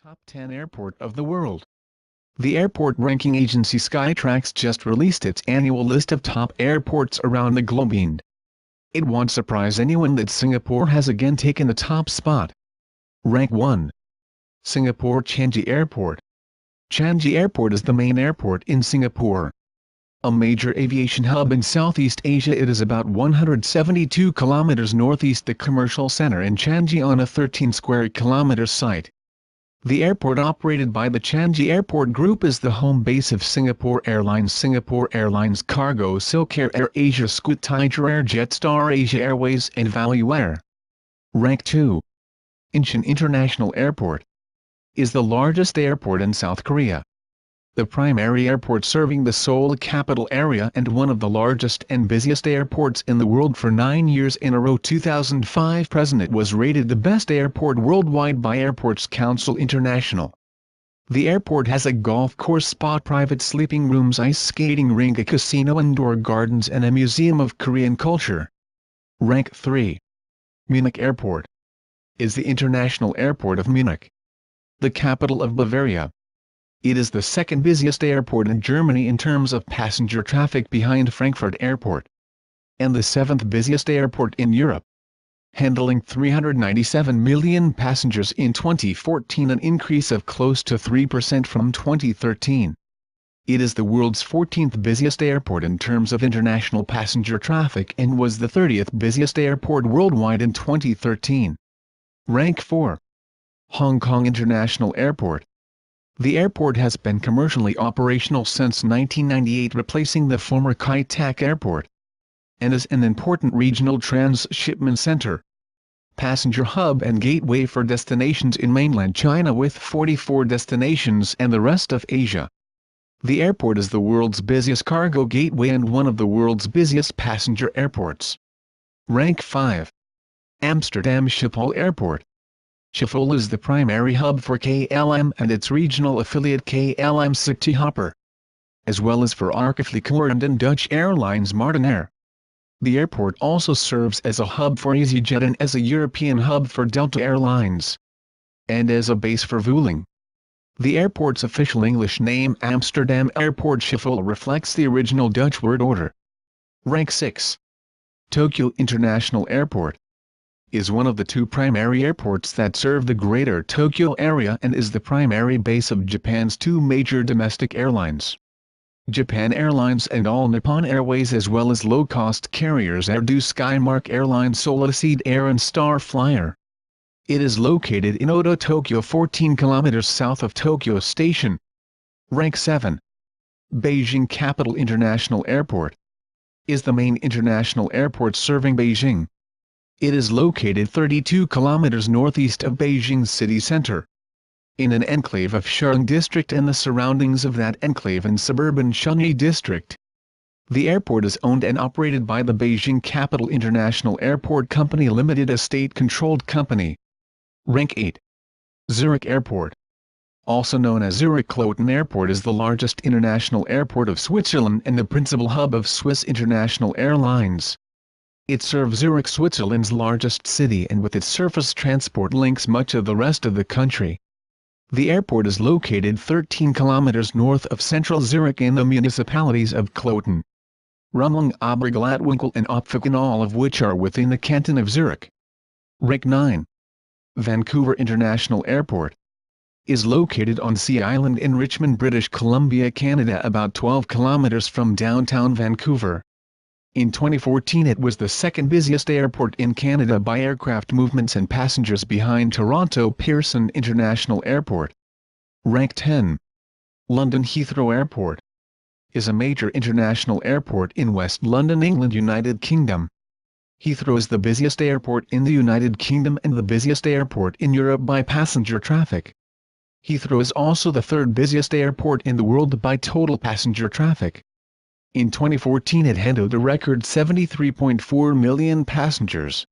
Top 10 Airport of the World. The airport ranking agency Skytrax just released its annual list of top airports around the globe. It won't surprise anyone that Singapore has again taken the top spot. Rank 1. Singapore Changi Airport. Changi Airport is the main airport in Singapore. A major aviation hub in Southeast Asia, it is about 172 kilometers northeast the commercial center in Changi on a 13 square kilometer site. The airport, operated by the Changi Airport Group, is the home base of Singapore Airlines Cargo, Silk Air, AirAsia, Scoot, Tiger Air, Jetstar Asia Airways and Value Air. Rank 2. Incheon International Airport is the largest airport in South Korea. The primary airport serving the Seoul capital area and one of the largest and busiest airports in the world for 9 years in a row. 2005 President was rated the best airport worldwide by Airports Council International. The airport has a golf course, spa, private sleeping rooms, ice skating rink, a casino, indoor gardens and a museum of Korean culture. Rank 3. Munich Airport is the international airport of Munich, the capital of Bavaria. It is the second busiest airport in Germany in terms of passenger traffic behind Frankfurt Airport, and the seventh busiest airport in Europe, handling 397 million passengers in 2014, an increase of close to 3% from 2013. It is the world's 14th busiest airport in terms of international passenger traffic and was the 30th busiest airport worldwide in 2013. Rank 4. Hong Kong International Airport. The airport has been commercially operational since 1998, replacing the former Kai Tak Airport, and is an important regional transshipment center, passenger hub and gateway for destinations in mainland China, with 44 destinations and the rest of Asia. The airport is the world's busiest cargo gateway and one of the world's busiest passenger airports. Rank 5. Amsterdam Schiphol Airport. Schiphol is the primary hub for KLM and its regional affiliate KLM Cityhopper, as well as for Arkefliegtour and Dutch Airlines Martinair. The airport also serves as a hub for EasyJet and as a European hub for Delta Airlines, and as a base for Vueling. The airport's official English name, Amsterdam Airport Schiphol, reflects the original Dutch word order. Rank 6. Tokyo International Airport is one of the two primary airports that serve the Greater Tokyo area and is the primary base of Japan's two major domestic airlines, Japan Airlines and All Nippon Airways, as well as low-cost carriers Airdo, Skymark Airlines, Solicede Air and Star Flyer. It is located in Odo, Tokyo, 14 kilometers south of Tokyo Station. Rank 7. Beijing Capital International Airport is the main international airport serving Beijing. It is located 32 kilometers northeast of Beijing city center, in an enclave of Shirong District and the surroundings of that enclave in suburban Shunyi District. The airport is owned and operated by the Beijing Capital International Airport Company Limited, a state-controlled company. Rank 8. Zurich Airport, also known as Zurich-Kloten Airport, is the largest international airport of Switzerland and the principal hub of Swiss International Airlines. It serves Zurich, Switzerland's largest city, and with its surface transport links much of the rest of the country. The airport is located 13 kilometers north of central Zurich in the municipalities of Kloten, Rummeln, Oberglattwinkel and Opfachen, all of which are within the canton of Zurich. Rank 9. Vancouver International Airport is located on Sea Island in Richmond, British Columbia, Canada, about 12 kilometers from downtown Vancouver. In 2014 it was the second busiest airport in Canada by aircraft movements and passengers, behind Toronto Pearson International Airport. Rank 10. London Heathrow Airport is a major international airport in West London, England, United Kingdom. Heathrow is the busiest airport in the United Kingdom and the busiest airport in Europe by passenger traffic. Heathrow is also the third busiest airport in the world by total passenger traffic. In 2014 it handled a record 73.4 million passengers.